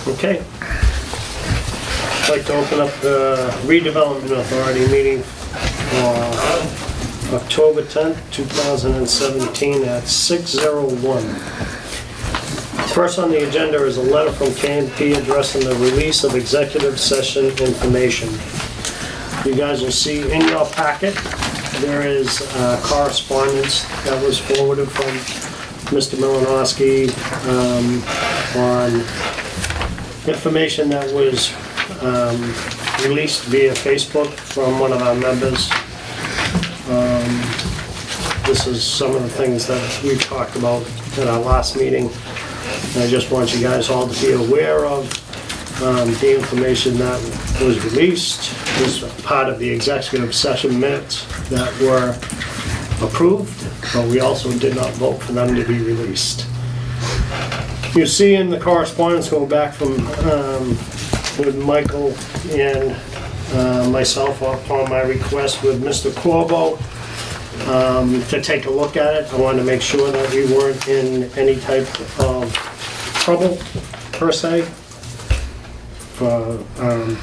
Okay. I'd like to open up the Redevelopment Authority meeting for October 10th, 2017 at 6:01. First on the agenda is a letter from K&P addressing the release of executive session information. You guys will see in your packet, there is correspondence that was forwarded from Mr. Malinowski on information that was released via Facebook from one of our members. This is some of the things that we talked about at our last meeting. And I just want you guys all to be aware of the information that was released. This was part of the executive session minutes that were approved, but we also did not vote for them to be released. You see in the correspondence going back from with Michael and myself upon my request with Mr. Corbo to take a look at it. I wanted to make sure that we weren't in any type of trouble per se for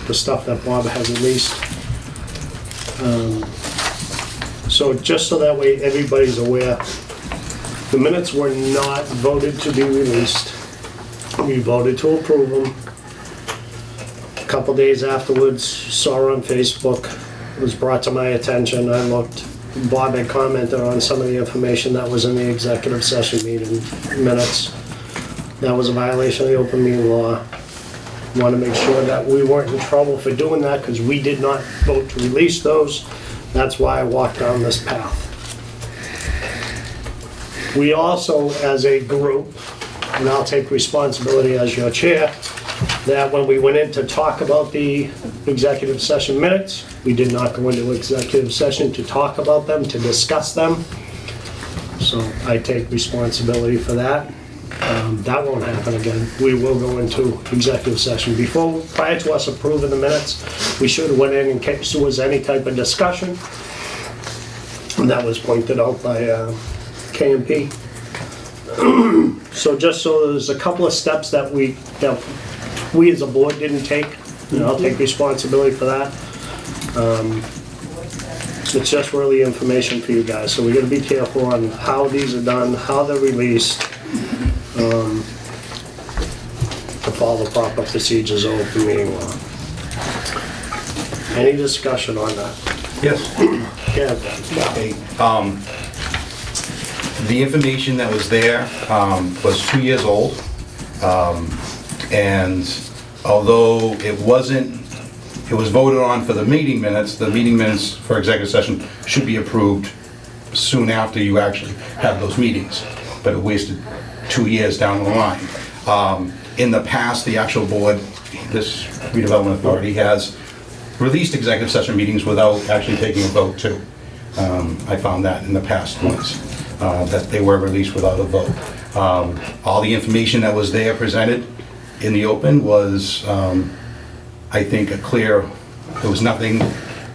the stuff that Bob had released. So just so that way everybody's aware, the minutes were not voted to be released. We voted to approve them. A couple days afterwards, saw on Facebook, it was brought to my attention, I looked. Bob had commented on some of the information that was in the executive session meeting minutes. That was a violation of the open meeting law. Want to make sure that we weren't in trouble for doing that because we did not vote to release those. That's why I walked down this path. We also, as a group, and I'll take responsibility as your chair, that when we went in to talk about the executive session minutes, we did not go into executive session to talk about them, to discuss them. So I take responsibility for that. That won't happen again. We will go into executive session. Prior to us approving the minutes, we should have went in case there was any type of discussion. And that was pointed out by K&P. So just so there's a couple of steps that we as a board didn't take, and I'll take responsibility for that. It's just really information for you guys, so we gotta be careful on how these are done, how they're released, to follow the proper procedures of open meeting law. Any discussion on that? Yes. Yeah. Okay. The information that was there was 2 years old, and although it was voted on for the meeting minutes for executive session should be approved soon after you actually have those meetings, but it wasted 2 years down the line. In the past, the actual board, this Redevelopment Authority, has released executive session meetings without actually taking a vote too. I found that in the past once, that they were released without a vote. All the information that was there presented in the open was, I think, there was nothing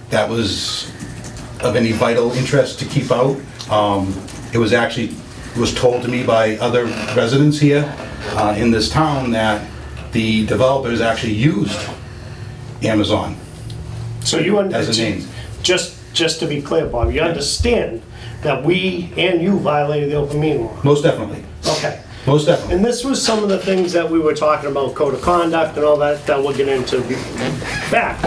that was of any vital interest to keep out. It was told to me by other residents here in this town that the developers actually used Amazon So you as a name. Just to be clear, Bob, you understand that we and you violated the open meeting law? Most definitely. Okay. Most definitely. And this was some of the things that we were talking about, code of conduct and all that we'll get into back.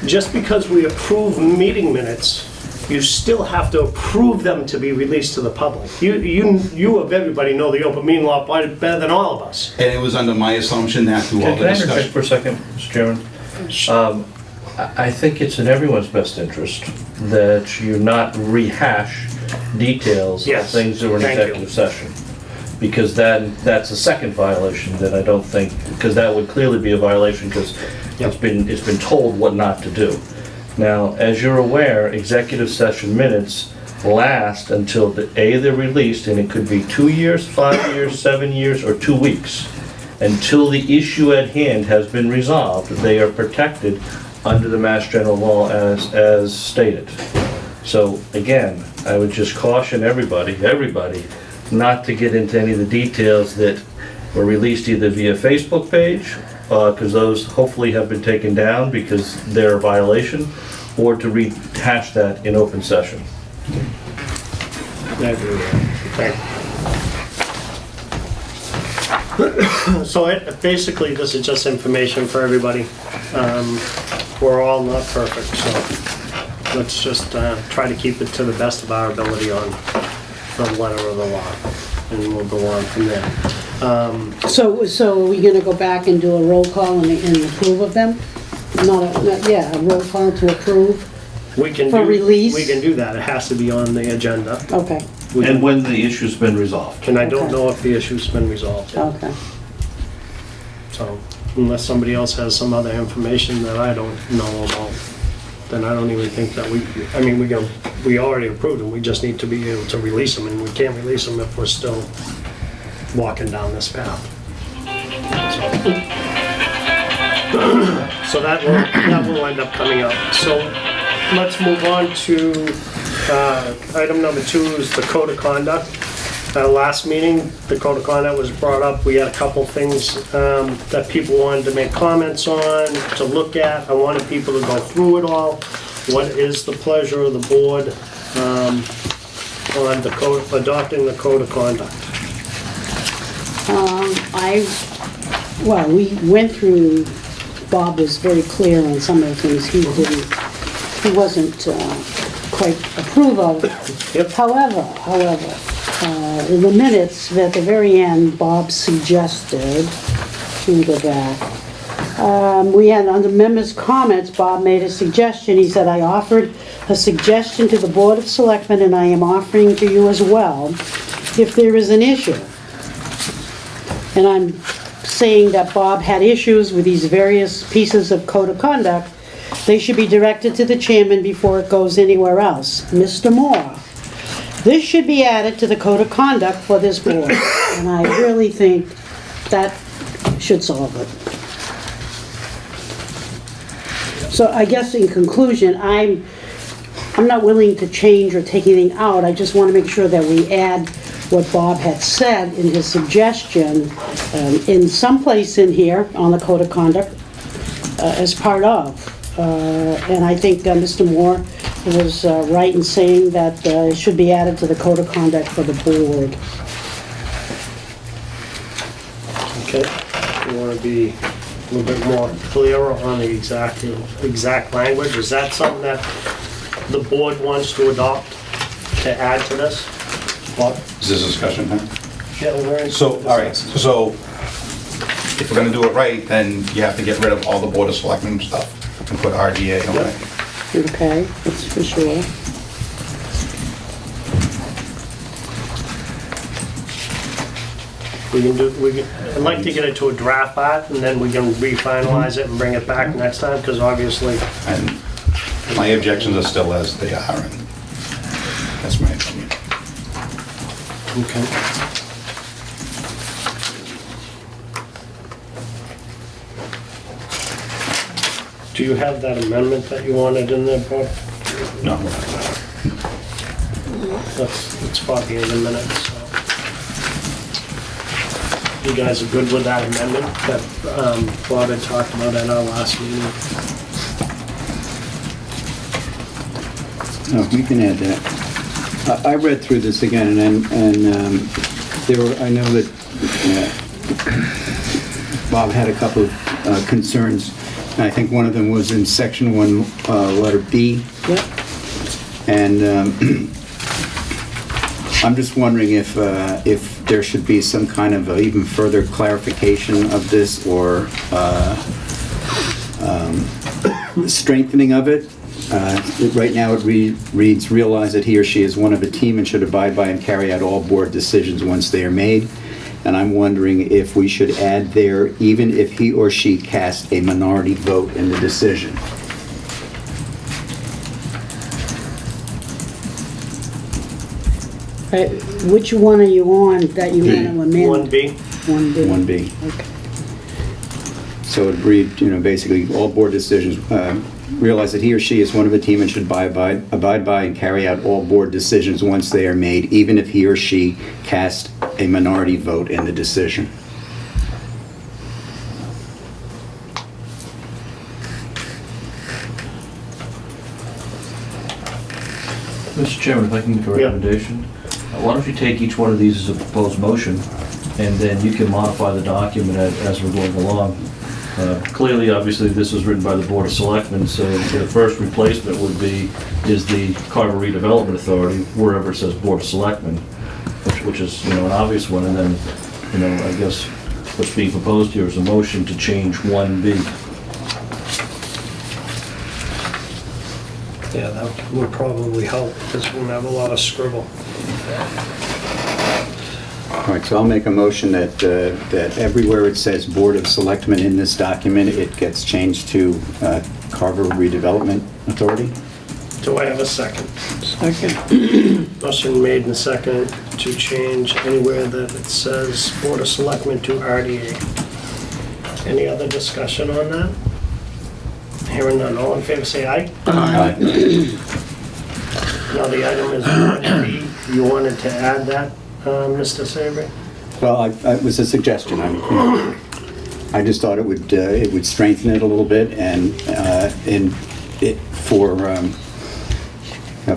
Just because we approve meeting minutes, you still have to approve them to be released to the public. You of everybody know the open meeting law better than all of us. And it was under my assumption that through all Can the I interject discussion. for a second, Mr. Chairman? I think it's in everyone's best interest that you not rehash details of Yes, things that were in thank you. executive session. Because then that's a second violation that I don't think, because that would clearly be a violation because it's been told what not to do. Now, as you're aware, executive session minutes last until they're released, and it could be 2 years, 5 years, 7 years, or 2 weeks. Until the issue at hand has been resolved, they are protected under the Mass General Law as stated. So again, I would just caution everybody, not to get into any of the details that were released either via Facebook page because those hopefully have been taken down because they're a violation, or to rehash that in open session. I agree with that. Okay. So basically, this is just information for everybody. We're all not perfect, so let's just try to keep it to the best of our ability on the letter of the law, and we'll go on from there. So are we gonna go back and do a roll call and approve of them? A roll call to approve? We can For release? We can do that. It has to be on the agenda. Okay, We And can- when the issue's been resolved. And I don't Okay. know if the issue's been resolved yet. okay. So unless somebody else has some other information that I don't know about, then I don't even think that we already approved them. We just need to be able to release them, and we can't release them if we're still walking down this path. So that will end up coming up. So let's move on to item number 2 is the code of conduct. Last meeting, the code of conduct was brought up. We had a couple things that people wanted to make comments on, to look at. I wanted people to go through it all. What is the pleasure of the board on the code, adopting the code of conduct? We went through, Bob was very clear on some of the things he wasn't quite approve of. Yep. However, in the minutes, at the very end, Bob suggested, let me go back. We had, under members' comments, Bob made a suggestion. He said, I offered a suggestion to the Board of Selectmen, and I am offering to you as well, if there is an issue. And I'm saying that Bob had issues with these various pieces of code of conduct. They should be directed to the chairman before it goes anywhere else. Mr. Moore, this should be added to the code of conduct for this board. And I really think that should solve it. So I guess in conclusion, I'm not willing to change or take anything out. I just want to make sure that we add what Bob had said in his suggestion in some place in here on the code of conduct as part of. And I think Mr. Moore was right in saying that it should be added to the code of conduct for the board. Okay, you want to be a little bit more clearer on the exact language? Is that something that the board wants to adopt, to add to this? Bob? Is this a discussion time? Yeah, we're in. So, all right, so if we're gonna do it right, then you have to get rid of all the Board of Selectmen stuff and put RDA on it. Okay, that's for sure. I'd like to get it to a draft part, and then we can refinalize it and bring it back next time, because obviously, And my objections are still as they are, and that's my opinion. okay. Do you have that amendment that you wanted in there, Bob? No. Let's copy it in a minute, so. You guys are good with that amendment that Bob had talked about at our last meeting? No, we can add that. I read through this again, and there were, I know that Bob had a couple of concerns. And I think one of them was in section 1, letter B. Yep. And I'm just wondering if there should be some kind of even further clarification of this, or strengthening of it. Right now it reads, realize that he or she is one of a team and should abide by and carry out all board decisions once they are made. And I'm wondering if we should add there, even if he or she cast a minority vote in the decision. Which one are you on that you want to amend? 1B? 1B. 1B. Okay. So it read, basically, all board decisions, realize that he or she is one of a team and should abide by and carry out all board decisions once they are made, even if he or she cast a minority vote in the decision. Mr. Chairman, if I can make a Yeah. recommendation, why don't you take each one of these as a proposed motion, and then you can modify the document as we're going along. Clearly, obviously, this was written by the Board of Selectmen, so the first replacement is the Carver Redevelopment Authority, wherever it says Board of Selectmen, which is, an obvious one, and then, I guess what's being proposed here is a motion to change 1B. Yeah, that would probably help, because we're gonna have a lot of scribble. All right, so I'll make a motion that, that everywhere it says Board of Selectmen in this document, it gets changed to Carver Redevelopment Authority. Do I have a second? Second. Motion made and seconded to change anywhere that it says Board of Selectmen to RDA. Any other discussion on that? Hearing none, all in favor say aye. Aye. Now the item is 1B. You wanted to add that, Mr. Sabri? Well, it was a suggestion. I just thought it would strengthen it a little bit, and it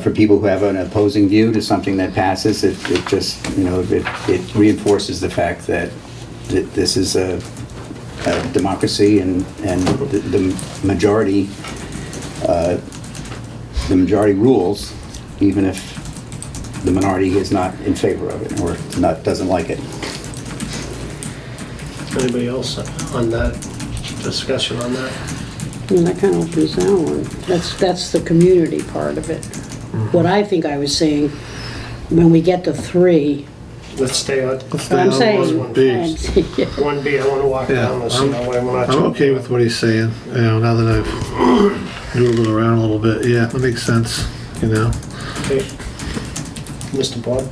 for people who have an opposing view to something that passes, it just it reinforces the fact that this is a democracy, and the majority rules, even if the minority is not in favor of it or doesn't like it. Anybody else on that, discussion on that? That kind of opens that one. That's the community part of it. What I think I was saying, when we get to 3, Let's stay on. I'm saying. 1B, I want to walk down this, so that way we're not. I'm okay with what he's saying, now that I've noodled it around a little bit, yeah, that makes sense, Okay. Mr. Bond?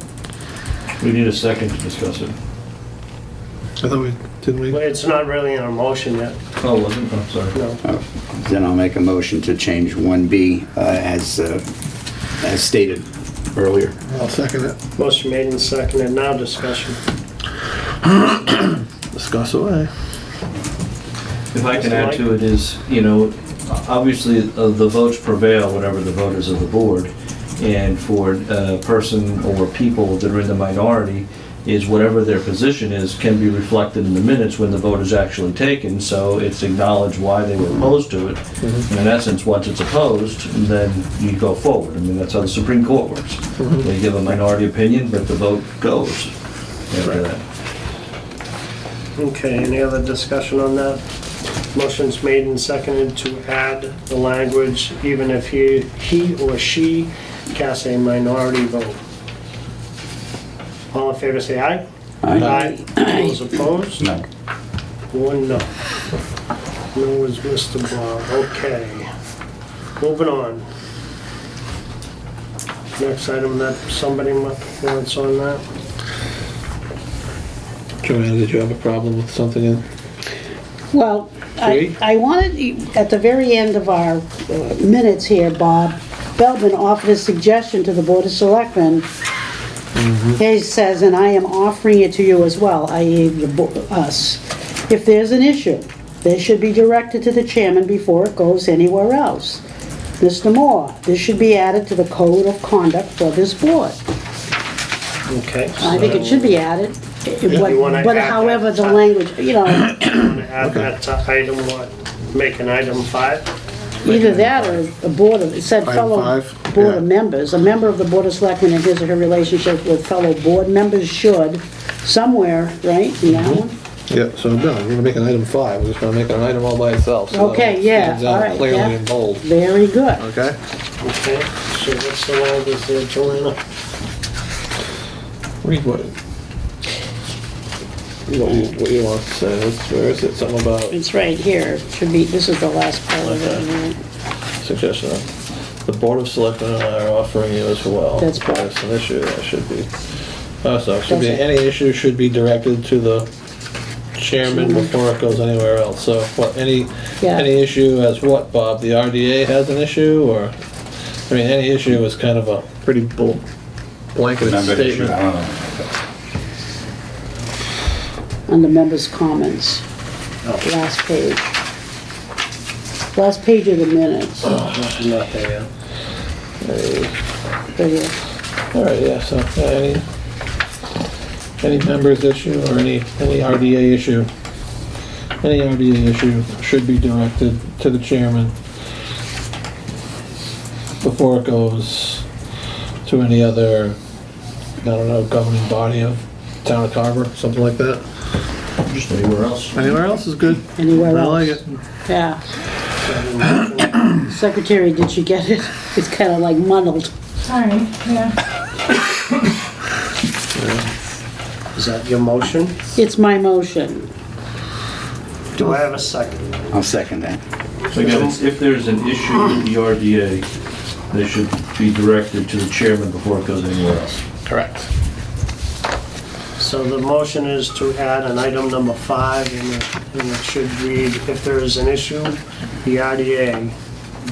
We need a second to discuss it. I thought didn't we? Well, it's not really in a motion yet, Oh, wasn't it? I'm sorry. no. Then I'll make a motion to change 1B as stated earlier. I'll second it. Motion made and seconded, now discussion. Discuss away. If I can Mr. add Mike? to it is, obviously the votes prevail, whatever the vote is of the board. And for a person or people that are in the minority, is whatever their position is can be reflected in the minutes when the vote is actually taken, so it's acknowledged why they were opposed to it. And in essence, once it's opposed, then you go forward. I mean, that's how the Supreme Court works. They give a minority opinion, but the vote goes after that. Okay, any other discussion on that? Motion's made and seconded to add the language, even if he or she casts a minority vote. All in favor say aye. Aye. Those opposed? No. 1 no. No is Mr. Bob, okay. Moving on. Next item that somebody wants on that? Joanna, did you have a problem with something in? Well, Three? I wanted, at the very end of our minutes here, Bob Feldman offered a suggestion to the Board of Selectmen. He says, and I am offering it to you as well, i.e. us. If there's an issue, they should be directed to the chairman before it goes anywhere else. Mr. Moore, this should be added to the code of conduct for this board. Okay. I think it should be added, You wanna but add however that the to- language, You want to add that to item what? Make an item 5? either that or a board of, it said Item fellow 5, board of yeah. members. A member of the Board of Selectmen and his or her relationship with fellow board members should, somewhere, right, in that one? Yeah, so no, we're gonna make an item 5, we're just gonna make it an item all by itself. so that Okay, it yeah, stands out all right, clearly yeah. in bold, Very good. okay? Okay, so what's the language there, Joanna? Read what you want to say, where is it, something about It's right here. Should be, this is the last part of it. suggestion, the Board of Selectmen and I are offering you as well. That's correct. That's an issue, that should be, so it should be, That's it. any issue should be directed to the chairman before it goes anywhere else. So what, any Yeah. issue as what, Bob? The RDA has an issue, or, I mean, any issue is kind of a pretty blanketed Member issue, I statement. don't know. On the members' comments. Last page. Last page of the minutes. Not there yet. All right, yeah, so any members issue or any RDA issue, any RDA issue should be directed to the chairman before it goes to any other, I don't know, governing body of town of Carver, something like that. Just anywhere else. Anywhere else is good. Anywhere I like else. it. Yeah. Secretary, did you get it? It's kind of like muddled. Sorry, yeah. Is that your motion? It's my motion. Do I have a second? I'll second that. So again, if there's an issue with the RDA, they should be directed to the chairman before it goes anywhere else. Correct. So the motion is to add an item number 5, and it should read, if there is an issue, the RDA,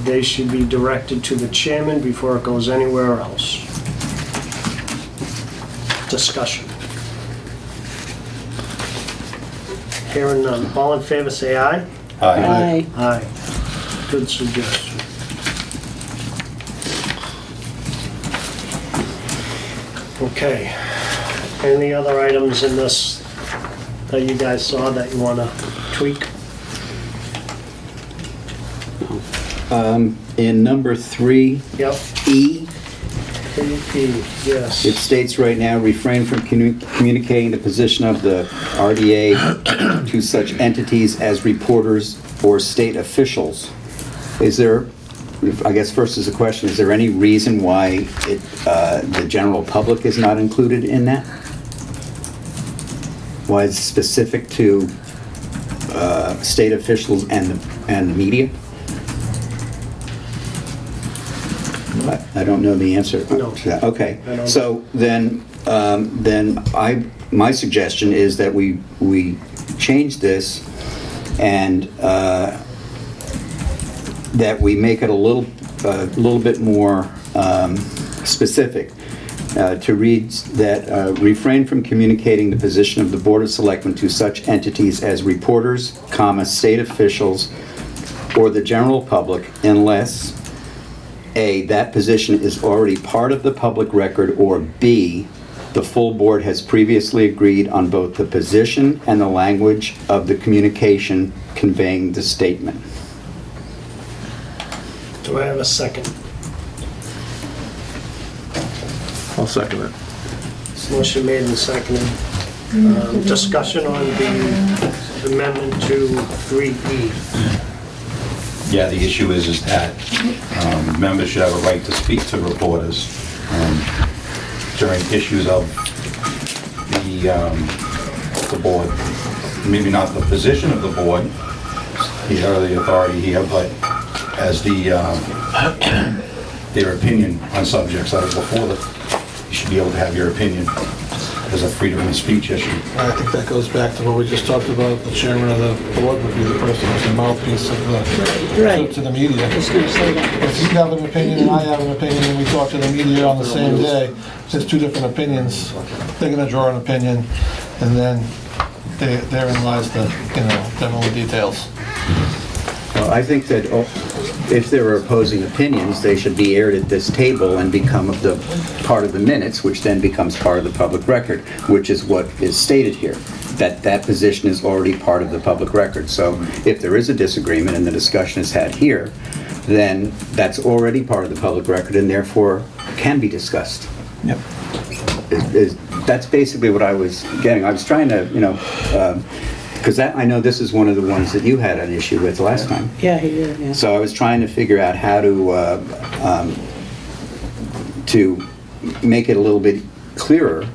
they should be directed to the chairman before it goes anywhere else. Discussion. Hearing none. All in favor, say aye. Aye. Aye. Good suggestion. Okay. Any other items in this that you guys saw that you want to tweak? In number 3, Yep. E, Yes. it states right now, refrain from communicating the position of the RDA to such entities as reporters or state officials. Is there, I guess first is a question, is there any reason why the general public is not included in that? Why it's specific to state officials and the media? I don't know the answer No. to that. Okay, I don't so then my suggestion is that we change this and that we make it a little bit more specific. To read that refrain from communicating the position of the Board of Selectmen to such entities as reporters, state officials, or the general public unless A, that position is already part of the public record, or B, the full board has previously agreed on both the position and the language of the communication conveying the statement. Do I have a second? I'll second it. Motion made and seconded. Discussion on the amendment to 3E. Yeah, the issue is that members should have a right to speak to reporters during issues of the board. Maybe not the position of the board, or the authority here, but as their opinion on subjects that are before them. You should be able to have your opinion. There's a freedom of speech issue. I think that goes back to what we just talked about. The chairman of the board would be the person who's the mouthpiece of Right. to the media. I was going to say that. If you have an opinion and I have an opinion and we talk to the media on the same day, there's two different opinions. They're gonna draw an opinion and then therein lies the, devil in the details. Well, I think that if there are opposing opinions, they should be aired at this table and become part of the minutes, which then becomes part of the public record, which is what is stated here, that position is already part of the public record. So if there is a disagreement and the discussion is had here, then that's already part of the public record and therefore can be discussed. Yep. That's basically what I was getting. I was trying to, because I know this is one of the ones that you had an issue with last time. Yeah, he did, yeah. So I was trying to figure out how to make it a little bit clearer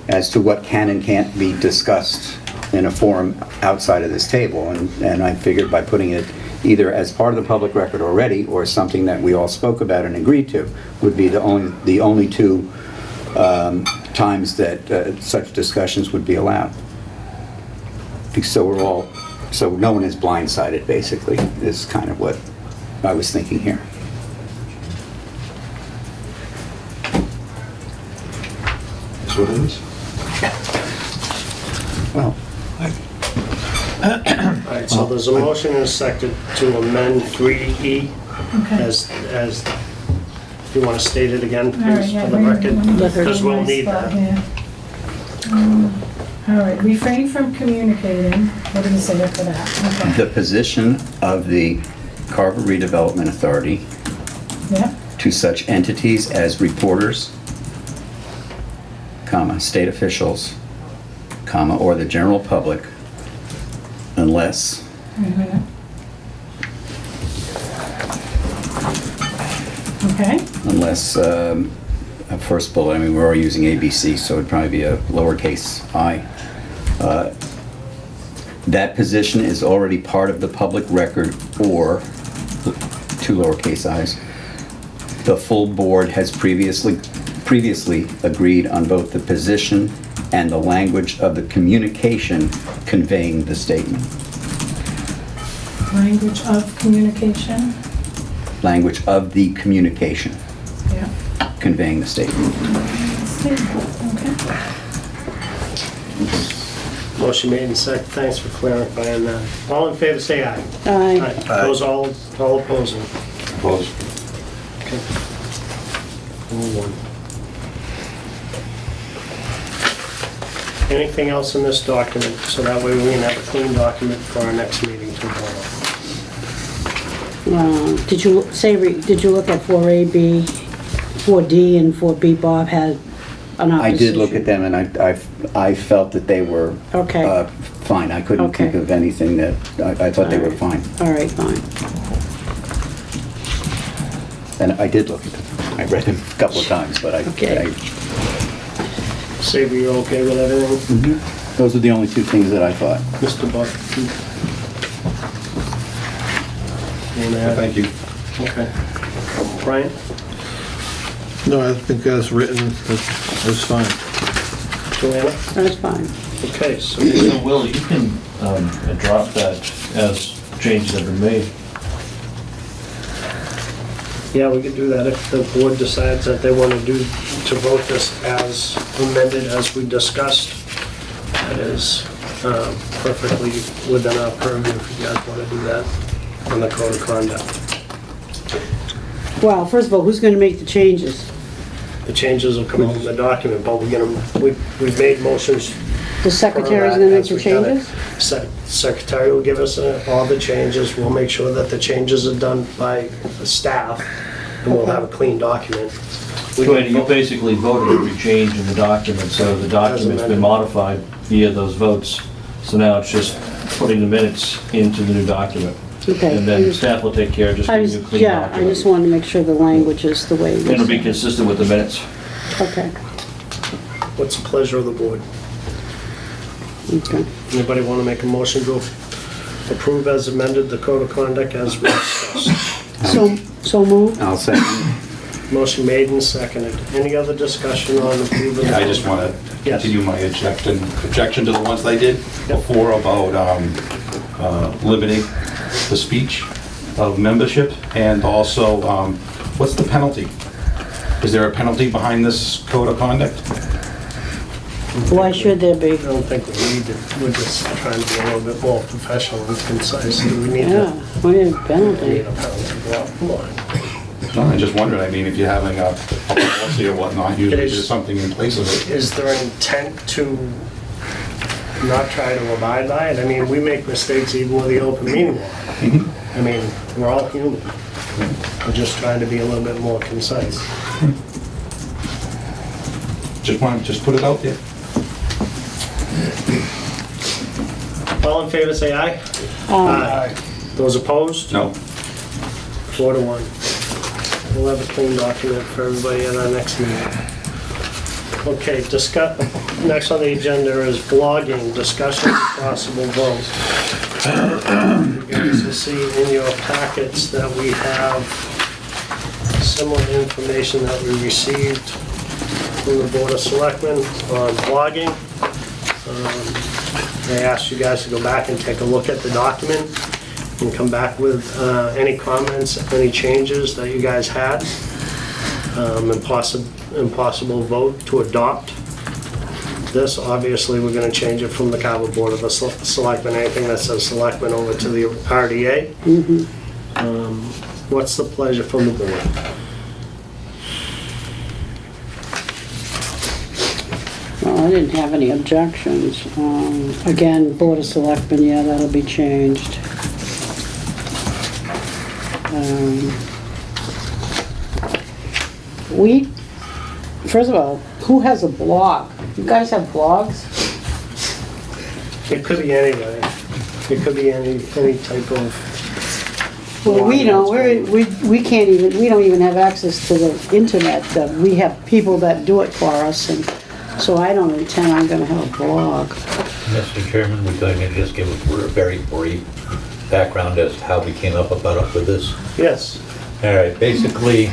as to what can and can't be discussed in a forum outside of this table. And I figured by putting it either as part of the public record already or something that we all spoke about and agreed to would be the only two times that such discussions would be allowed. So no one is blindsided, basically, is kind of what I was thinking here. That's what it is. Well, All right, so there's a motion and a second to amend 3E as You want to state it again, All right, please, yeah, for the let me- record? let me just Because get we'll my need spot that. here. All right, refrain from communicating, what did you say after that? Okay, The position of the Carver Redevelopment Authority yeah, to such entities as reporters, comma, state officials, comma, or the general public, unless okay, first bullet, I mean, we're already using ABC, so it'd probably be a lowercase I. That position is already part of the public record, or, two lowercase i's, the full board has previously agreed on both the position and the language of the communication conveying the statement. language of communication, Language of the communication yeah. conveying the statement. Okay. Motion made and second. Thanks for clarifying that. All in favor, say aye. Aye. Those all opposing? Opposed? Okay. All one. Anything else in this document, so that way we can have a clean document for our next meeting tomorrow? Did you look at 4AB, 4D, and 4B? Bob had an opposition. I did look at them, and I felt that they were Okay. fine. I couldn't think Okay. of anything that, I thought they were All right. fine. All right, fine. And I did look at them. I read them a couple of times, but Okay. Say we are okay with everything? those are the only two things that I thought. Mr. Buck? Want to add? Thank you. Okay. Brian? No, I think as written, that's fine. Joanna? That's fine. Okay, so So Will, you can drop that as changes have been made. yeah, we could do that if the board decides that they want to vote this as amended as we discussed. That is perfectly within our purview if you guys want to do that on the code of conduct. Well, first of all, who's going to make the changes? The changes will come out in the document, but we've made motions. The secretary's going to make the As we done it. changes? Secretary will give us all the changes. We'll make sure that the changes are done by the staff, and we'll have a clean document. Joanna, you basically voted every change in the document, so the document's been modified via those votes. So now it's just putting the minutes into the new document. Okay. And then staff will take care of just I giving you a just, clean yeah, I document. just wanted to make sure the language is the way it And it'll be is. consistent with the minutes. Okay, What's the pleasure of the board? okay. Anybody want to make a motion to approve as amended the code of conduct as we discussed? So moved? I'll second. Motion made and seconded. Any other discussion on approving? I just want to Yes. continue my objection to the ones I did before about limiting the speech of membership, and also, what's the penalty? Is there a penalty behind this code of conduct? Why should there be? I don't think we need to, we're just trying to be a little bit more professional and concise. Do we need Yeah, to, we need a need penalty. a penalty? Well, come on. No, I just wondered, I mean, if you're having a policy or whatnot, usually It is- there's something in place of it. Is there an intent to not try to abide by it? I mean, we make mistakes even with the open meeting law. I mean, we're all human. We're just trying to be a little bit more concise. Just put it out there. All in favor, say aye. Aye. Those opposed? No. 4-1. We'll have a clean document for everybody at our next meeting. Okay, next on the agenda is blogging, discussion of possible vote. You guys will see in your packets that we have similar information that we received from the Board of Selectmen on blogging. They asked you guys to go back and take a look at the document and come back with any comments, any changes that you guys had, and possible vote to adopt this. Obviously, we're gonna change it from the Carver Board of Selectmen, anything that says Selectmen over to the RDA. What's the pleasure from the board? I didn't have any objections. Again, Board of Selectmen, yeah, that'll be changed. First of all, who has a blog? You guys have blogs? It could be anybody. It could be any type of. Well, we don't, we can't even, we don't even have access to the internet. We have people that do it for us, and so I don't intend I'm gonna have a blog. Mr. Chairman, we're going to just give a very brief background as to how we came up with this. Yes. All right, basically,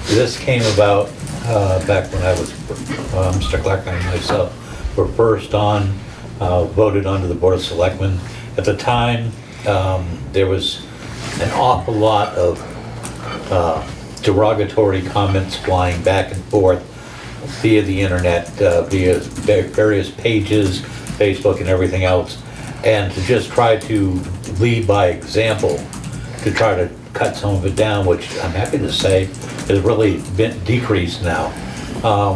this came about back when I was, Mr. Clark and myself were first on, voted onto the Board of Selectmen. At the time, there was an awful lot of derogatory comments flying back and forth via the internet, via various pages, Facebook and everything else. And to just try to lead by example, to try to cut some of it down, which I'm happy to say has really been decreased now.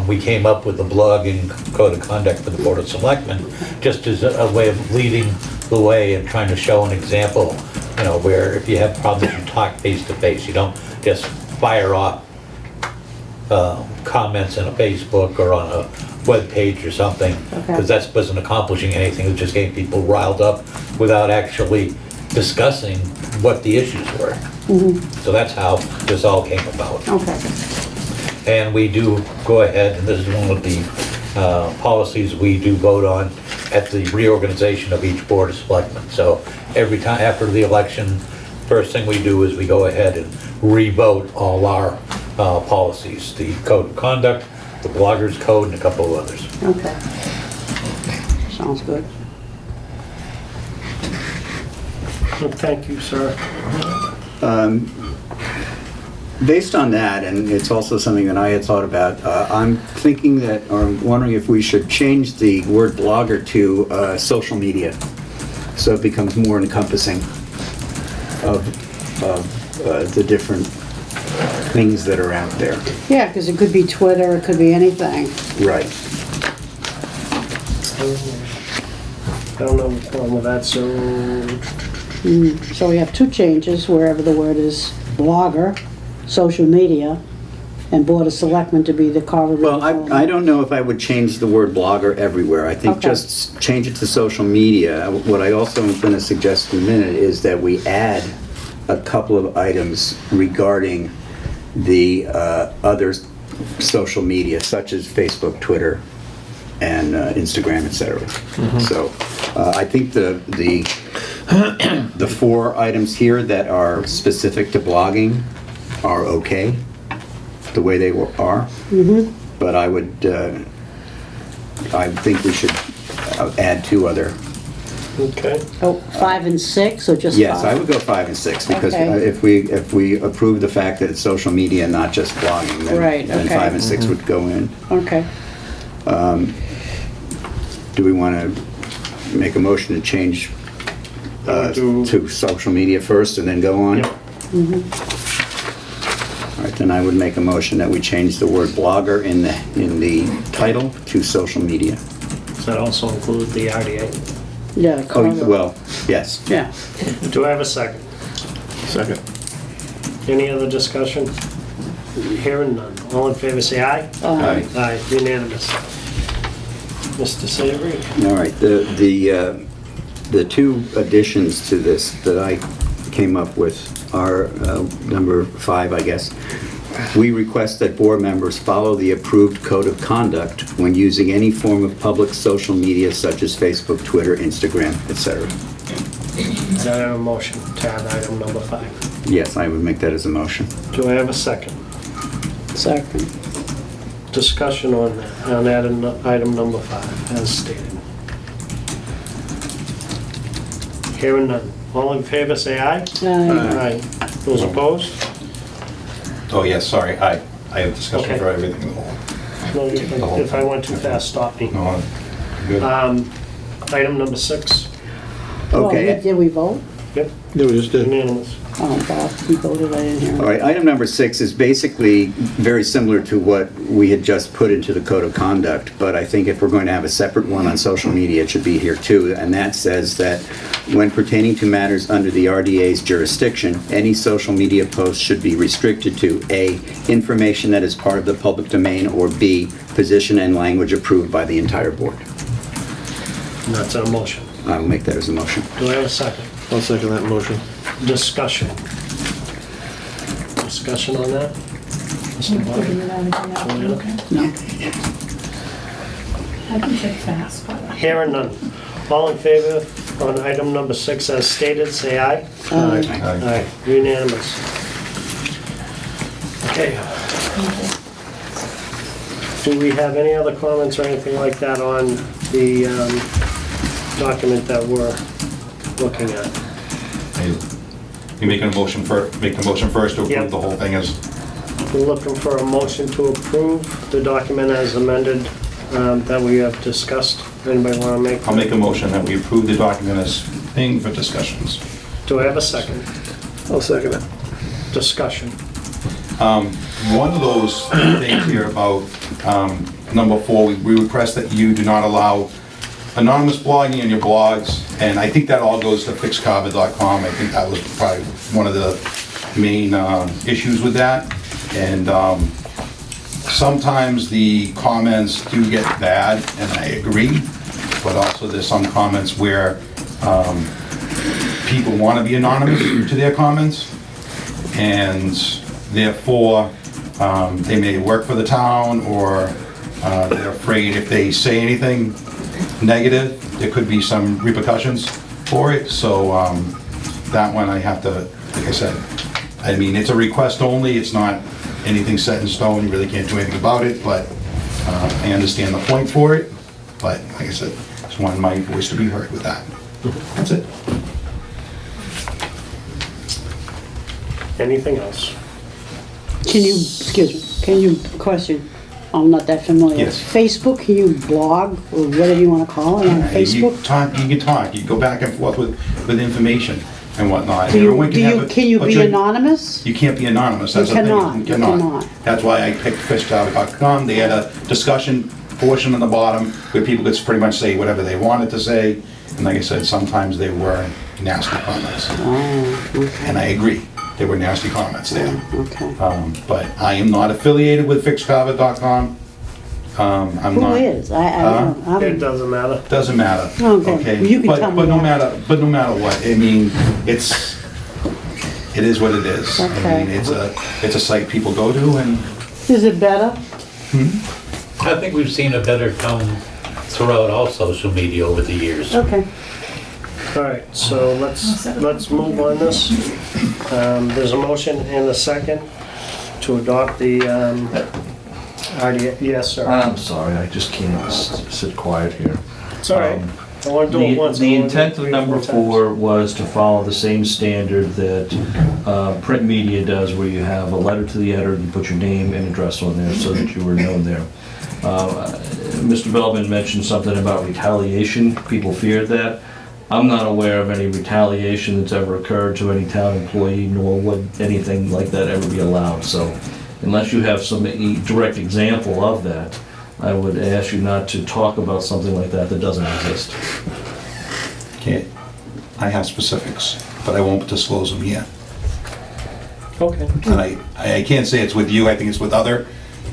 We came up with a blog and code of conduct for the Board of Selectmen, just as a way of leading the way and trying to show an example, you know, where if you have problems, you talk face to face. You don't just fire off comments on a Facebook or on a web page or something, because that wasn't accomplishing anything. It was just getting people riled up without actually discussing what the issues were. So that's how this all came about. Okay. And we do go ahead, and this is one of the policies we do vote on at the reorganization of each Board of Selectmen. So every time after the election, first thing we do is we go ahead and re-vote all our policies, the code of conduct, the bloggers code, and a couple of others. Okay. Sounds good. Thank you, sir. Based on that, and it's also something that I had thought about, I'm thinking that, or I'm wondering if we should change the word blogger to social media, so it becomes more encompassing of the different things that are out there. Yeah, because it could be Twitter, it could be anything. Right. I don't know what's wrong with that, so. So we have two changes wherever the word is blogger, social media, and Board of Selectmen to be the Carver. Well, I don't know if I would change the word blogger everywhere. I think Okay. just change it to social media. What I also am going to suggest in a minute is that we add a couple of items regarding the other social media, such as Facebook, Twitter, and Instagram, etc. So I think the four items here that are specific to blogging are okay, the way they are. But I think we should add two other. Okay. Oh, 5 and 6, or just 5? Yes, I would go 5 and 6, because Okay. if we approve the fact that it's social media, not just blogging, Right, then okay. 5 and 6 would go in. Okay. Do we want to make a motion to change to social media first and then go on? Yep. All right, then I would make a motion that we change the word blogger in the title to social media. Does that also include the RDA? Yeah, Oh, Carver. well, yes. Yeah. Do I have a second? Second. Any other discussion? Hearing none. All in favor, say aye. Aye. Aye, unanimous. Mr. Savory? All right, the two additions to this that I came up with are number 5, I guess. We request that board members follow the approved code of conduct when using any form of public social media such as Facebook, Twitter, Instagram, etc. Is that a motion to add item number 5? Yes, I would make that as a motion. Do I have a second? Second. Discussion on that, on item number 5, as stated. Hearing none. All in favor, say aye. Aye. Aye. Those opposed? Oh, yes, sorry, I have discussion Okay. for everything. No, you can- if I went too fast, stop me. No, good. Item number 6. Well, Okay. did we vote? Yep, Yeah, we just did. unanimous. Oh, Bob, he voted, I didn't hear All him. right, item number 6 is basically very similar to what we had just put into the code of conduct, but I think if we're going to have a separate one on social media, it should be here too, and that says that when pertaining to matters under the RDA's jurisdiction, any social media post should be restricted to A, information that is part of the public domain, or B, position and language approved by the entire board. And that's a motion. I will make that as a motion. Do I have a second? I'll second that motion. Discussion. Discussion on that? Mr. I'm Bobby? figuring it out again, Joanna? okay. No. I can check fast, but. Hearing none. All in favor on item number 6 as stated, say aye. Aye, unanimous. Okay. Do we have any other comments or anything like that on the document that we're looking at? You making a motion make the motion first to Yep. approve the whole thing as, We're looking for a motion to approve the document as amended that we have discussed. Anybody want to make? I'll make a motion that we approve the document as thing for discussions. Do I have a second? I'll second it. Discussion. One of those things here about number 4, we request that you do not allow anonymous blogging in your blogs, and I think that all goes to fixcarver.com. I think that was probably one of the main issues with that. And sometimes the comments do get bad, and I agree, but also there's some comments where people want to be anonymous to their comments, and therefore they may work for the town, or they're afraid if they say anything negative, there could be some repercussions for it. So that one I have to, like I said, I mean, it's a request only, it's not anything set in stone, you really can't do anything about it, but I understand the point for it. But like I said, just wanted my voice to be heard with that. That's it. Anything else? Can you, question, I'm not that familiar. Yes. Facebook, can you blog, or whatever you want to call it, on Facebook? You can talk, you go back and forth with information and whatnot. Can Everyone you but be you're- anonymous? You can't be anonymous, that's You the thing. cannot, you cannot. That's why I picked fishcarver.com. They had a discussion portion on the bottom where people could pretty much say whatever they wanted to say. And like I said, sometimes they were nasty comments. Oh, okay, And I agree, they were nasty comments there. okay. But I am not affiliated with fixcarver.com. I'm Who not. is? It I'm, doesn't matter. Doesn't matter. Okay. You can But- tell me But no that. matter, no matter what, I mean, it is what it is. I Okay. mean, it's a site people go to, and is it better? I think we've seen a better tone throughout all social media over the years. Okay. All right, so let's move on this. There's a motion and a second to adopt the idea. Yes, sir. I'm sorry, I just can't sit quiet here. It's all right. I want to do it once. The I wanna do it intent of 3 or number 4 times. 4 was to follow the same standard that print media does, where you have a letter to the editor, you put your name and address on there so that you were known there. Mr. Bellman mentioned something about retaliation. People feared that. I'm not aware of any retaliation that's ever occurred to any town employee, nor would anything like that ever be allowed. So unless you have some direct example of that, I would ask you not to talk about something like that that doesn't exist. can't, I have specifics, but I won't disclose them yet. Okay. And I can't say it's with you, I think it's with other,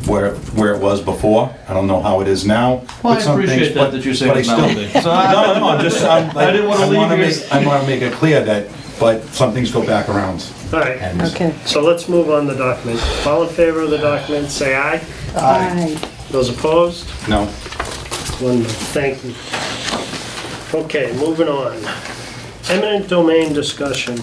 where it was before. I don't know how it is now. Well, I with some appreciate things, that you say but I it's still- nowadays. No, I'm just, I didn't wanna leave you- I wanna make it clear that, but some things go back around. All right, And Okay. so let's move on the document. All in favor of the document, say aye. Aye. Those opposed? No, Wonderful, thank you. Okay, moving on. Eminent domain discussion.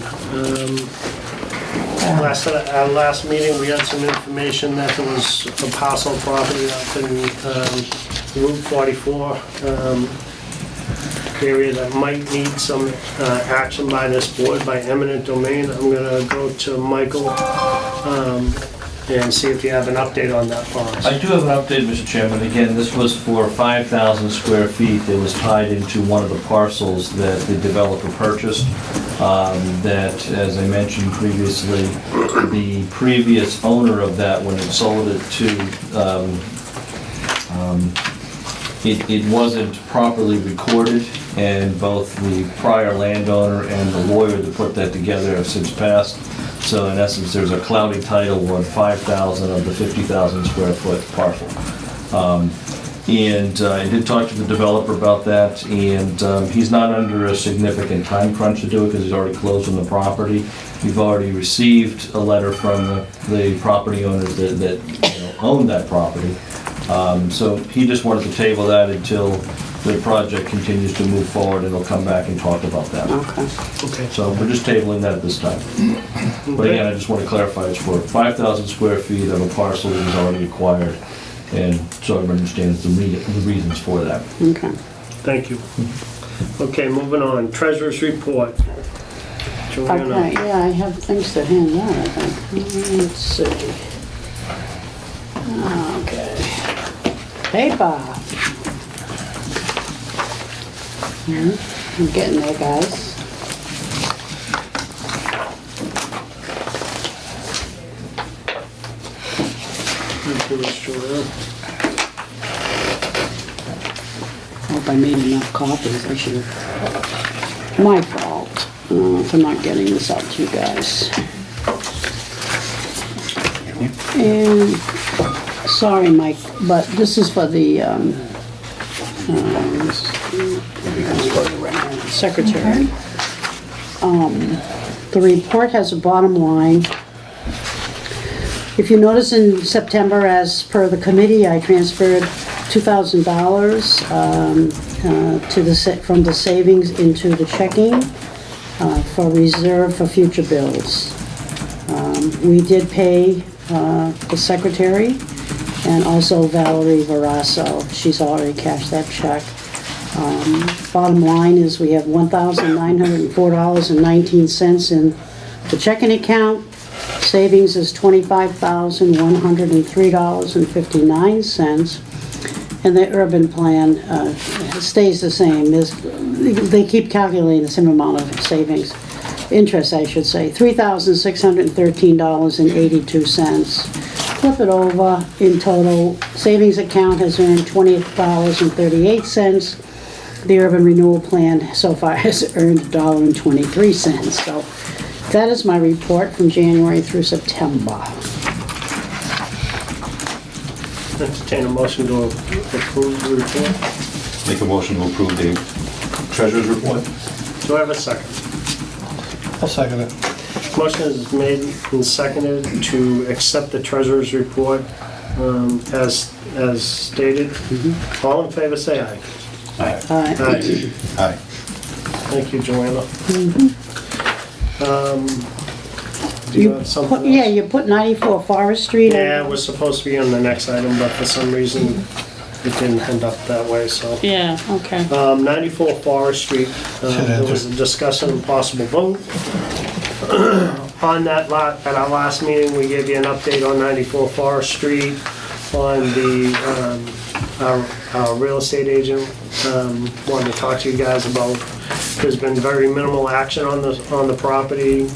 At our last meeting, we had some information that there was a parcel of property up in Route 44 area that might need some action by this board by eminent domain. I'm gonna go to Michael and see if you have an update on that for us. I do have an update, Mr. Chairman. Again, this was for 5,000 square feet that was tied into one of the parcels that the developer purchased. That, as I mentioned previously, the previous owner of that, when it sold it to, it wasn't properly recorded, and both the prior landowner and the lawyer that put that together have since passed. So in essence, there's a cloudy title on 5,000 of the 50,000 square foot parcel. And I did talk to the developer about that, and he's not under a significant time crunch to do it because he's already closed on the property. We've already received a letter from the property owners that own that property. So he just wanted to table that until the project continues to move forward, and he'll come back and talk about that. Okay. Okay. So we're just tabling that at this time. But again, I just want to clarify, it's for 5,000 square feet of a parcel that is already acquired, and so everyone understands the reasons for that. Okay. Thank you. Okay, moving on, treasurer's report. Joanna. Okay, yeah, I have things to hand out, I think. Let's see. Okay. Paper. I'm getting there, guys. Thank you, Miss Joanna. Hope I made enough copies, I should have. My fault for not getting this out to you guys. And, sorry, Mike, but this is for the, secretary. The report has a bottom line. If you notice in September, as per the committee, I transferred $2,000 from the savings into the checking for reserve for future bills. We did pay the secretary and also Valerie Verasso. She's already cashed that check. Bottom line is we have $1,904.19 in the checking account. Savings is $25,103.59. And the urban plan stays the same. They keep calculating the same amount of savings. Interest, I should say, $3,613.82. Flip it over, in total, savings account has earned $20.38. The urban renewal plan so far has earned $1.23. So that is my report from January through September. Entertain a motion to approve the report. Make a motion to approve the treasurer's report. Do I have a second? I'll second it. Motion is made and seconded to accept the treasurer's report as stated. All in favor, say aye. Aye. Aye. Aye. Thank you, Joanna. Do you have something else? Yeah, you put 94 Forest Street. Yeah, it was supposed to be on the next item, but for some reason it didn't end up that way, so. Yeah, okay. 94 Forest Street, there was a discussion and possible vote. On that lot, at our last meeting, we gave you an update on 94 Forest Street, on the, our real estate agent wanted to talk to you guys about, there's been very minimal action on the property.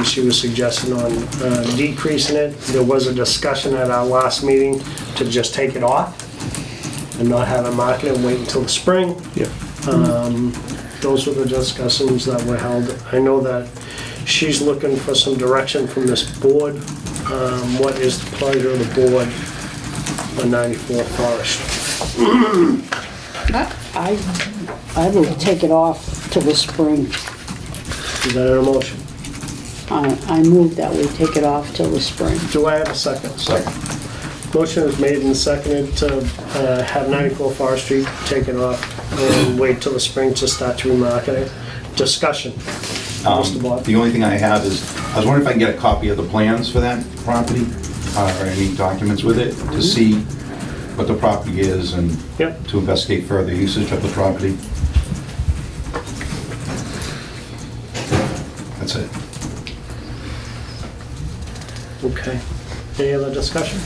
She was suggesting on decreasing it. There was a discussion at our last meeting to just take it off and not have it marketed and wait until the spring. Yeah. Those were the discussions that were held. I know that she's looking for some direction from this board. What is the pleasure of the board on 94 Forest? I will take it off till the spring. Is that an motion? I move that we take it off till the spring. Do I have a second? Second. Motion is made and seconded to have 94 Forest Street taken off and wait till the spring to start to remarket it. Discussion. Mr. Bob? The only thing I have is, I was wondering if I can get a copy of the plans for that property, or any documents with it, to see what the property is and Yep. to investigate further usage of the property. That's it. Okay. Any other discussion?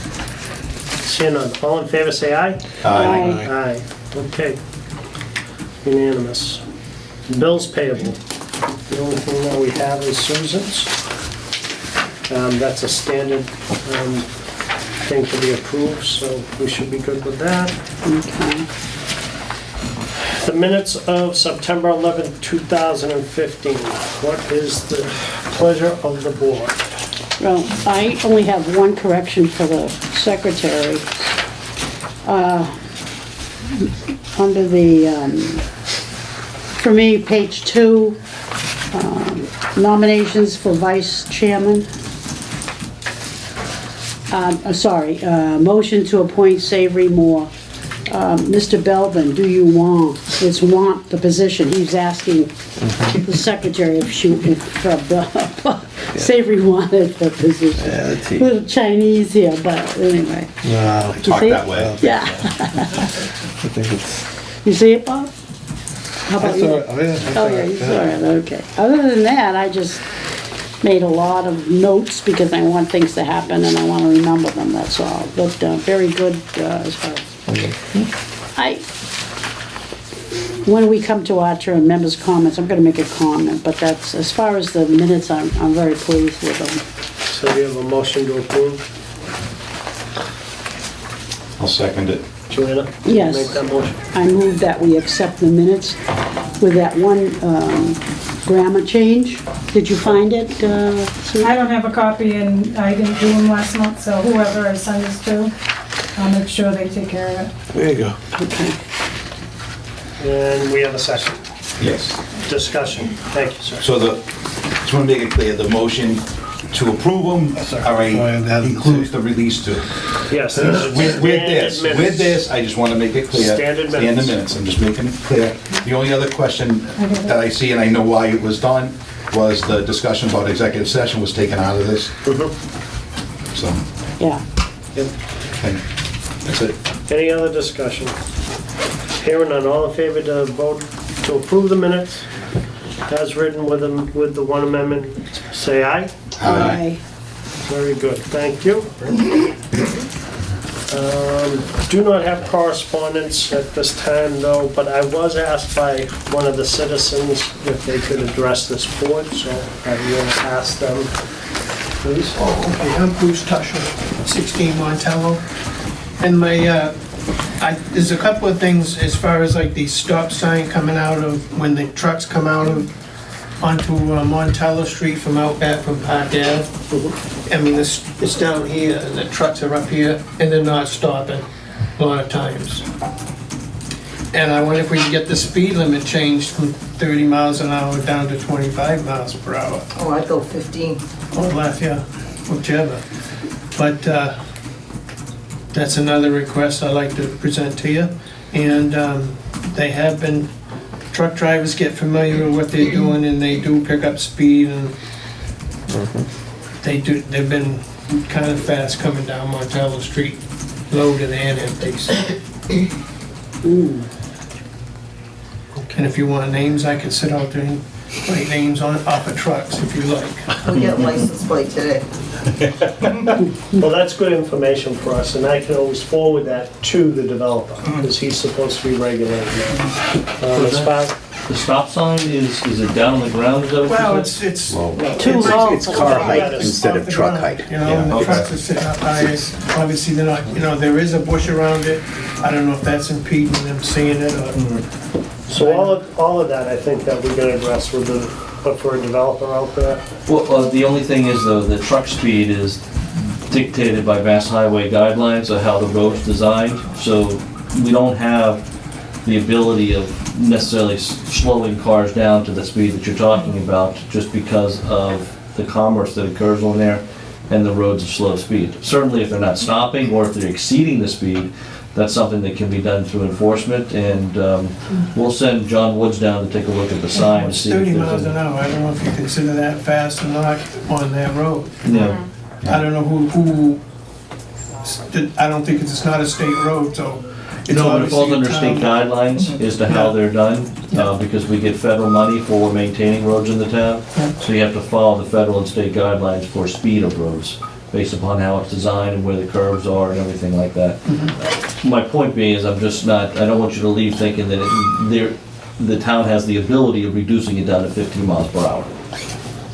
Seeing none, all in favor, say aye. Aye. Aye, okay. Unanimous. Bills payable. The only thing that we have is Susan's. That's a standard thing to be approved, so we should be good with that. Okay. The minutes of September 11th, 2015. What is the pleasure of the board? Well, I only have one correction for the secretary. Under the, for me, page 2, nominations for vice chairman. Motion to appoint Savory Moore. Mr. Belvin, do you want, it's want the position, he's asking the secretary if Savory wanted the position. Yeah, let's see. A little Chinese here, but anyway, No, Talk that way. yeah. I think it's. You see it, Bob? How about you? Oh, yeah. Oh, yeah, you saw it, okay. Other than that, I just made a lot of notes because I want things to happen and I want to remember them, that's all. But very good as far as, when we come to our turn, members' comments, I'm gonna make a comment, but that's, as far as the minutes, I'm very pleased with them. So we have a motion to approve. I'll second it. Joanna? Yes. Make that motion. I move that we accept the minutes with that one grammar change. Did you find it, Sue? I don't have a copy and I didn't do them last month, so whoever I send this to, I'll make sure they take care of it. There you go. Okay. And we have a second. Yes. Discussion. Thank you, sir. So just want to make it clear, the motion to approve them includes the release too. Yes. these are With this, standard with minutes. this, I just want to make it clear. Standard minutes. I'm just making it clear. The only other question that I see, and I know why it was done, was the discussion about executive session was taken out of this. So, Yeah. Yep. okay, that's it. Any other discussion? Hearing none, all in favor to vote to approve the minutes as written with the one amendment, say aye. Aye. Very good, thank you. Do not have correspondence at this time though, but I was asked by one of the citizens if they could address this board, so I will ask them, please. Oh, okay, I'm Bruce Tusher, 16 Montello. And there's a couple of things as far as like the stop sign coming out of, when the trucks come out of, onto Montello Street from out back from Park Ave. I mean, it's down here, and the trucks are up here, and they're not stopping a lot of times. And I wonder if we can get the speed limit changed from 30 miles an hour down to 25 miles per hour. Oh, I'd go 15. Or left, yeah, whichever. But that's another request I'd like to present to you. And they have been, truck drivers get familiar with what they're doing and they do pick up speed and they've been kind of fast coming down Montello Street, loaded and empty. And if you want names, I can sit out there and write names off of trucks if you like. I'll get a license plate today. Well, that's good information for us, and I can always forward that to the developer, because he's supposed to be regulating that. As far The stop sign, is it down on the ground? Is that what you Well, said? it's Too low. It's car height instead of truck height. You know, the okay. trucks are sitting up high, obviously they're not, you know, there is a bush around it. I don't know if that's impeding them seeing it or, So all of that, I think that we're gonna address with for a developer out there. Well, the only thing is though, the truck speed is dictated by Mass Highway guidelines of how the road's designed. So we don't have the ability of necessarily slowing cars down to the speed that you're talking about just because of the commerce that occurs on there and the roads of slow speed. Certainly if they're not stopping or if they're exceeding the speed, that's something that can be done through enforcement, and we'll send John Woods down to take a look at the sign to it's see if 30 there's miles an any... hour. I don't know if you consider that fast or not on that road. Yeah. I don't know I don't think it's not a state road, so. it's No, but it falls obviously a under state town. guidelines as to how they're done, because we get federal money for maintaining roads in the town. So you have to follow the federal and state guidelines for speed of roads. based upon how it's designed and where the curves are and everything like that. My point being is I don't want you to leave thinking that the town has the ability of reducing it down to 15 miles per hour,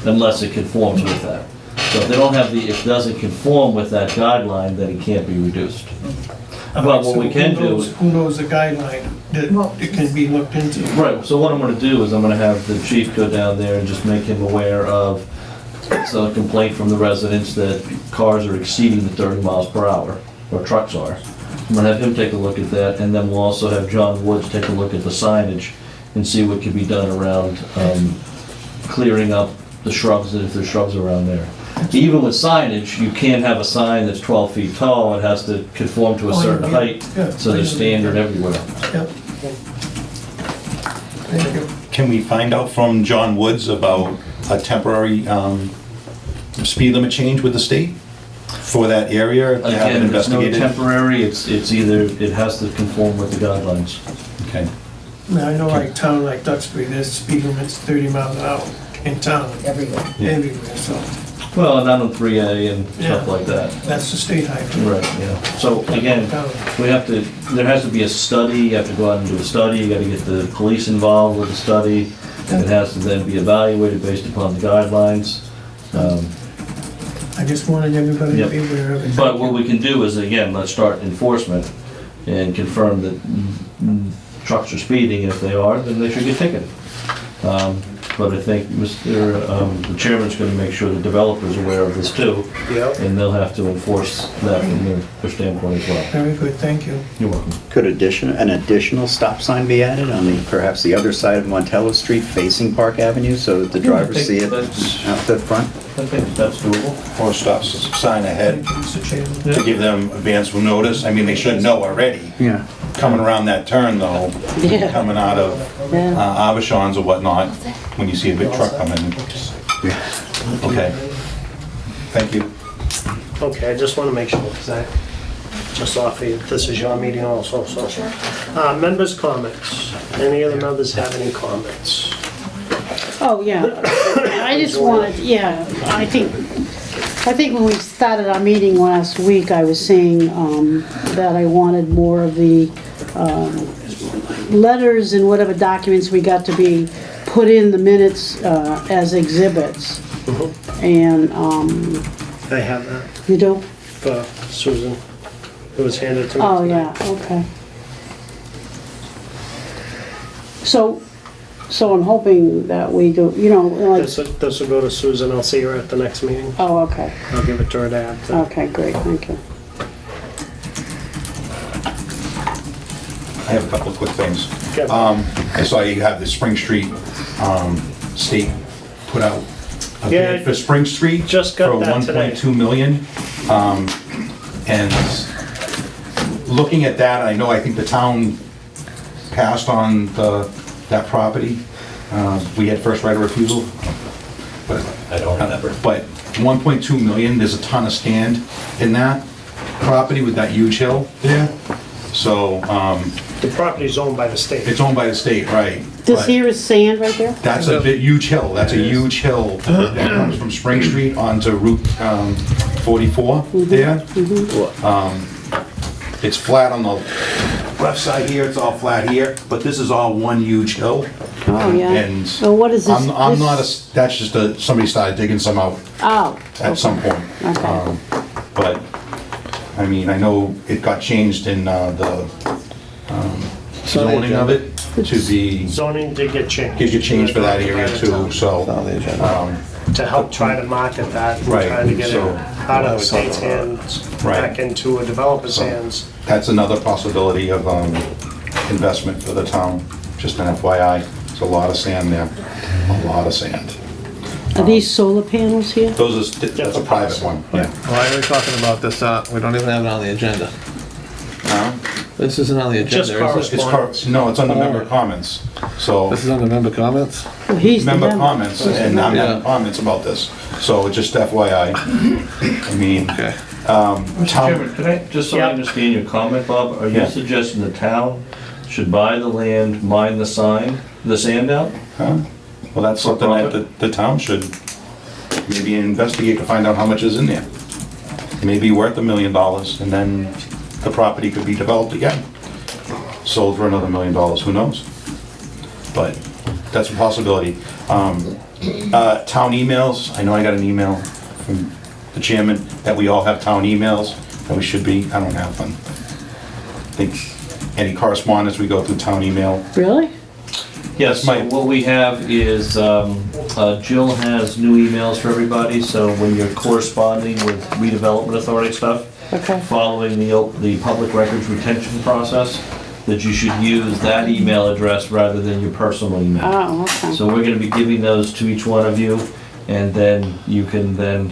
unless it conforms with that. So if if it doesn't conform with that guideline, then it can't be reduced. But what we can do is... Who knows the guideline that it can be looked into? Right, so what I'm gonna do is I'm gonna have the chief go down there and just make him aware of a complaint from the residents that cars are exceeding the 30 miles per hour, or trucks are. I'm gonna have him take a look at that, and then we'll also have John Woods take a look at the signage and see what can be done around clearing up the shrubs, if there's shrubs around there. Even with signage, you can't have a sign that's 12 feet tall, it has to conform to a certain height, so there's standard everywhere. Yep. Thank you. Can we find out from John Woods about a temporary speed limit change with the state for that area? To have it Again, there's no investigated? temporary, it's either, it has to conform with the guidelines. Okay. Now, I know like town like Duxbury, there's speed limits 30 miles an hour in town, Everywhere. everywhere, so Well, not on 3A and stuff Yeah. like that. that's the state highway. Right, yeah. So again, there has to be a study, you have to go out and do a study, you gotta get the police involved with the study. It has to then be evaluated based upon the guidelines. I just wanted everybody to Yep. be aware of it. But what we can do is, again, let's start enforcement and confirm that trucks are speeding. If they are, then they should get ticketed. But I think the chairman's gonna make sure the developer's aware of this too, Yep. and they'll have to enforce that from their standpoint as well. Very good, thank you. You're welcome. Could an additional stop sign be added on perhaps the other side of Montello Street facing Park Avenue so that the drivers see it out the front? I think that's doable. Or stop sign ahead Mr. Chairman. to give them advance notice. I mean, they should know already. Yeah. Coming around that turn though, Yeah. coming out of Yeah. Abishans or whatnot, when you see a big truck coming. Okay. Thank you. Okay, I just want to make sure, because I just offer you, this is your meeting also, so. Members' comments. Any other members have any comments? Oh, yeah. I just wanted, I think when we started our meeting last week, I was saying that I wanted more of the letters and whatever documents we got to be put in the minutes as exhibits. And, I have that you do? for Susan. It was handed to me. Oh, tonight. yeah, okay. So I'm hoping that we do, like, This will go to Susan. I'll see her at the next meeting. oh, okay. I'll give it to her to add. Okay, great, thank you. I have a couple of quick things. Yeah. I saw you have the Spring Street, state put out a Yeah, bid for Spring Street. just got that today. For 1.2 million. And looking at that, I think the town passed on that property. We had first right of refusal. But I don't remember. But 1.2 million, there's a ton of stand in that property with that huge hill there. So, The property's owned by the state. it's owned by the state, right? This but here is sand right there? That's a big, huge hill, that's a huge hill that comes from Spring Street onto Route 44 there. It's flat on the left side here, it's all flat here, but this is all one huge hill. Oh, yeah. And So what is this? I'm not, this- that's just somebody started digging some out Oh, at some point. Okay. But, I mean, I know it got changed in the zoning of it to be, Zoning did get changed. gives you change for that area too, so. on the agenda. To help try to market that, we're Right, trying to get it so- out of the state's hands, Right. back into a developer's hands. That's another possibility of investment for the town, just an FYI. There's a lot of sand there, a lot of sand. are these solar panels here? That's a private one, yeah. Why are we talking about this? We don't even have it on the agenda. This isn't on the Just agenda, is it? No, it's under member comments, so. This is under member comments? Well, he's the Member member. comments, and I'm having comments about this, so just FYI. I mean, Okay. Mr. town, Chairman, can I, just so I Yeah. understand your comment, Bob, are you Yeah. suggesting the town should buy the land, mine the sand out? well, that's something that the town should maybe investigate to find out how much is in there. It may be worth $1 million, and then the property could be developed again. Sold for another $1 million, who knows? But that's a possibility. Town emails, I know I got an email from the chairman that we all have town emails, and we should be, I don't have one. I think any correspondence, we go through town email. Really? Yes, so what we have is, Jill has new emails for everybody, so when you're corresponding with redevelopment authority stuff, Okay. following the public records retention process, that you should use that email address rather than your personal email. Oh, okay. So we're gonna be giving those to each one of you, and then you can then,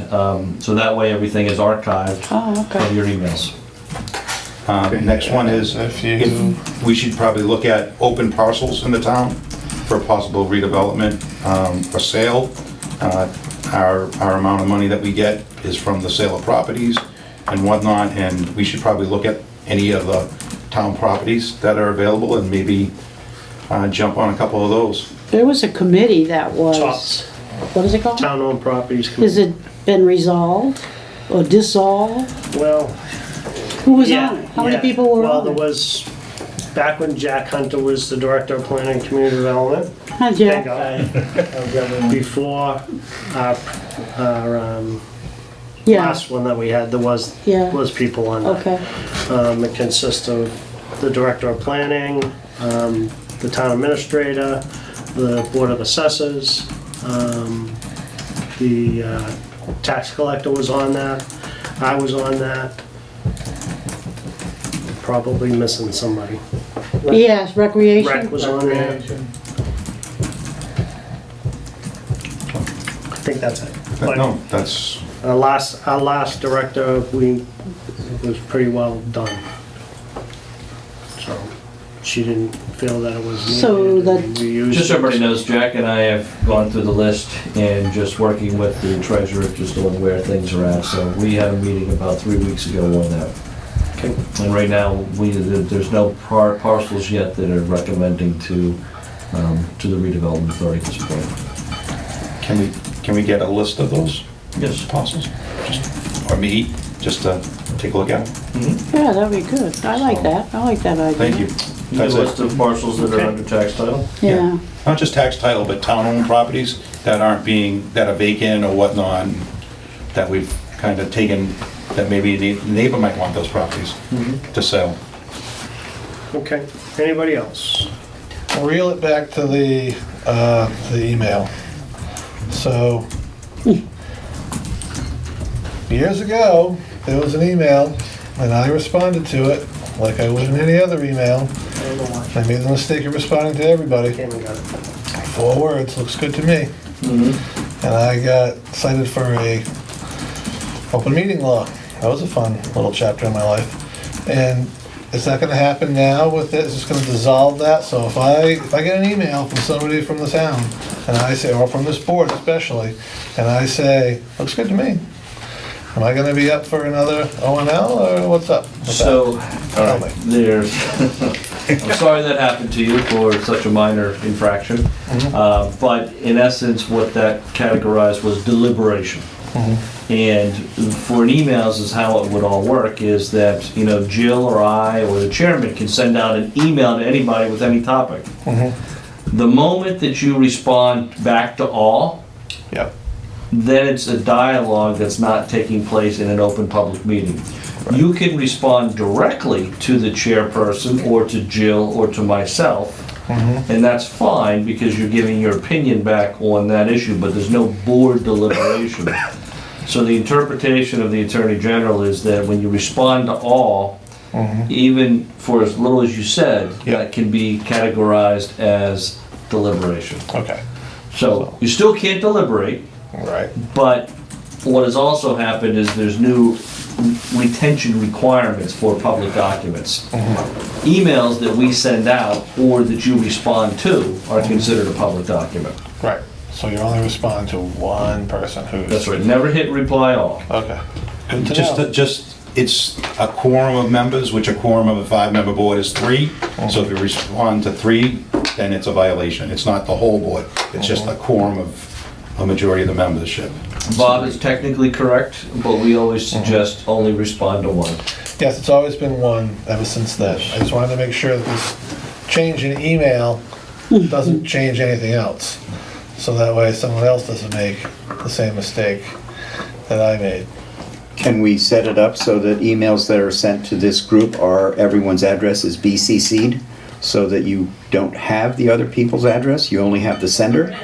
so that way everything is archived Oh, of okay. your emails. Next one is, if we should probably look at open parcels in the town for possible redevelopment for sale. Our amount of money that we get is from the sale of properties and whatnot, and we should probably look at any of the town properties that are available and maybe jump on a couple of those. There was a committee that was, Tops. what is it called? Town-owned properties. Has it been resolved or dissolved? Well, Who was yeah. on it? How many yeah. people were Well, on there it? was, back when Jack Hunter was the Director of Planning and Community Development. Hi, Jack. Before our Yeah, last one that we had, there was Yeah. people on that. okay. It consists of the Director of Planning, the Town Administrator, the Board of Assessors, the Tax Collector was on that, I was on that. Probably missing somebody. Yes, recreation. Rec was on there. I think that's it. But no, that's, Our last director, was pretty well done. So, she didn't feel that it was needed. So that- and we used Just so it. everybody knows, Jack and I have gone through the list and just working with the treasurer, just on where things are at. So we had a meeting about 3 weeks ago on that. Okay. And right now, there's no parcels yet that are recommending to the redevelopment authority at this point. can we get a list of those Yes. parcels? Or me, just to take a look at them? Yeah, that'd be good. I like that. I like that idea. Thank you. A That's list it. of parcels that are Okay. under tax title? Yeah. Not just tax title, but town-owned properties that that are vacant or whatnot, that we've kind of taken, that maybe the neighbor might want those properties to sell. Okay, anybody else? I'll reel it back to the email. So, years ago, there was an email, and I responded to it like I would in any other email. I don't know why. I made the mistake of responding to everybody. Cameron got it. 4 words, looks good to me. And I got cited for a open meeting law. That was a fun little chapter in my life. And is that gonna happen now with this? It's gonna dissolve that? So if I get an email from somebody from the town, and I say, or from this board especially, and I say, looks good to me, am I gonna be up for another O&L, or what's up with that? So, Tell me. there's, I'm sorry that happened to you for such a minor infraction. But in essence, what that categorized was deliberation. And for an emails is how it would all work, is that, Jill or I or the chairman can send out an email to anybody with any topic. The moment that you respond back to all, Yep. then it's a dialogue that's not taking place in an open public meeting. You can respond directly to the chairperson or to Jill or to myself, and that's fine because you're giving your opinion back on that issue, but there's no board deliberation. So the interpretation of the Attorney General is that when you respond to all, even for as little as you said, Yeah. that can be categorized as deliberation. Okay, So you still can't deliberate, right. but what has also happened is there's new retention requirements for public documents. Emails that we send out or that you respond to are considered a public document. Right, so you're only responding to one person who's... That's right, never hit reply all. Okay, good to know. It's a quorum of members, which a quorum of a 5-member board is 3. So if you respond to 3, then it's a violation. It's not the whole board, it's just a quorum of a majority of the membership. Bob is technically correct, but we always suggest only respond to one. Yes, it's always been one ever since then. I just wanted to make sure that this change in email doesn't change anything else. So that way someone else doesn't make the same mistake that I made. Can we set it up so that emails that are sent to this group are, everyone's address is BCC'd, so that you don't have the other people's address, you only have the sender?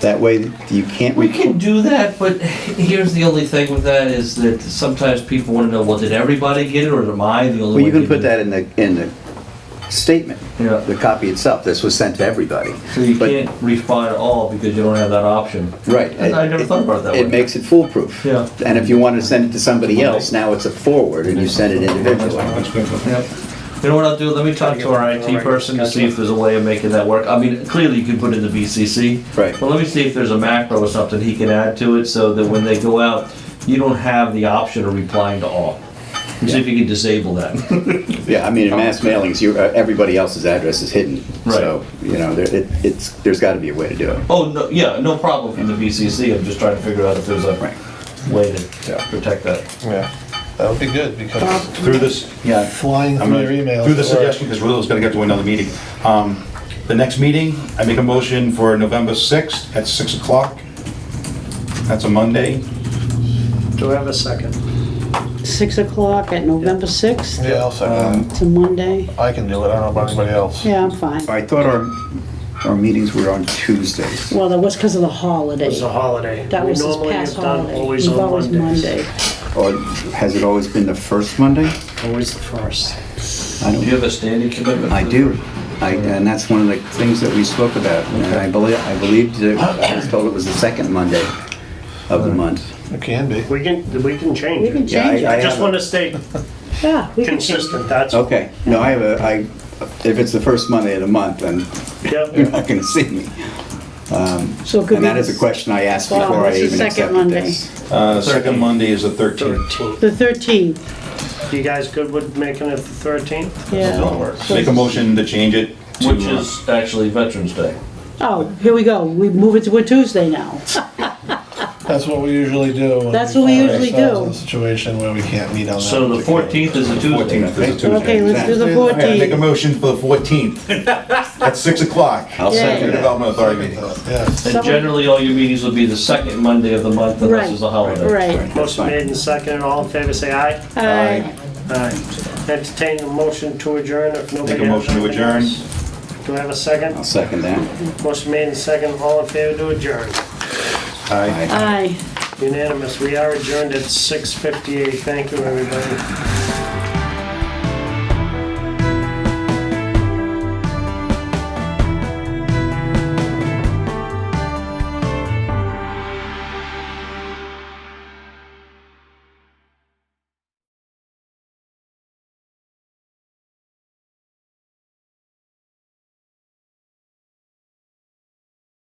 That way you can't... We can do that, but here's the only thing with that is that sometimes people want to know, well, did everybody get it or am I the only one? Well, you can put getting that in the statement, Yeah. the copy itself. This was sent to everybody. it? So you But- can't respond at all because you don't have that option. Right. And I never thought about it that way. It makes it foolproof. Yeah. And if you want to send it to somebody else, now it's a forward and you send it individually. Yep. You know what I'll do? Let me talk to our IT person to see if there's a way of making that work. I mean, clearly you could put in the BCC. Right. But let me see if there's a macro or something he can add to it so that when they go out, you don't have the option of replying to all. See if you can disable that. Yeah, I mean, in mass mailings, everybody else's address is hidden. Right. So, you know, there's got to be a way to do it. Oh, no, yeah, no problem from the BCC. I'm just trying to figure out if there's a Right. way to protect that. Yeah, that would be good because Through this, yeah. flying I'm through gonna- your emails. Through the at work. suggestion, because Will's gonna get to another meeting. The next meeting, I make a motion for November 6th at 6 o'clock. That's a Monday. Do I have a second? 6 o'clock at November 6th? Yeah, I'll second It's a Monday? that. I can do it, I don't know about anybody else. Yeah, I'm fine. I thought our meetings were on Tuesdays. Well, that was because of the holiday. It was a holiday. That was We this normally past have done holiday. always We've on always Mondays. Monday. Or has it always been the first Monday? Always the first. I Do you don't. have a standing commitment? I do. And that's one of the things that we spoke about. And I believed that I was told it was the second Monday of the month. It can be. We can change We can it. Yeah, change I it. I just have want to stay Yeah, we can change it. consistent, that's. Okay. No, if it's the first Monday of the month, then Yep. you're not going to see me. So it could And be that is a question I asked Bob, before I what's the even second accepted Monday? this. Second Monday is the 13th. 13th. the 13th. You guys good with making it the 13th? Yeah. Make a motion to change it to... Which is actually Veterans Day. Oh, here we go. We move it to a Tuesday now. That's what we usually do. when That's what we find usually ourselves do. In a situation where we can't meet on that. So the 14th is a Tuesday. 14th is a Tuesday. Okay, let's do the Okay, make a 14th. motion for the 14th at 6 o'clock. I'll Yeah. second that. Redevelopment Authority meeting. Yes. And generally, all your meetings will be the second Monday of the month unless Right, there's a holiday. right. That's Motion fine. made and seconded, all in favor, say aye. Aye. Aye. Entertain a motion to adjourn if nobody Make a has motion to anything adjourn. else. Do I have a second? I'll second that. Motion made and seconded, all in favor to adjourn. Aye. Aye. Unanimous, we are adjourned at 6:58, thank you, everybody.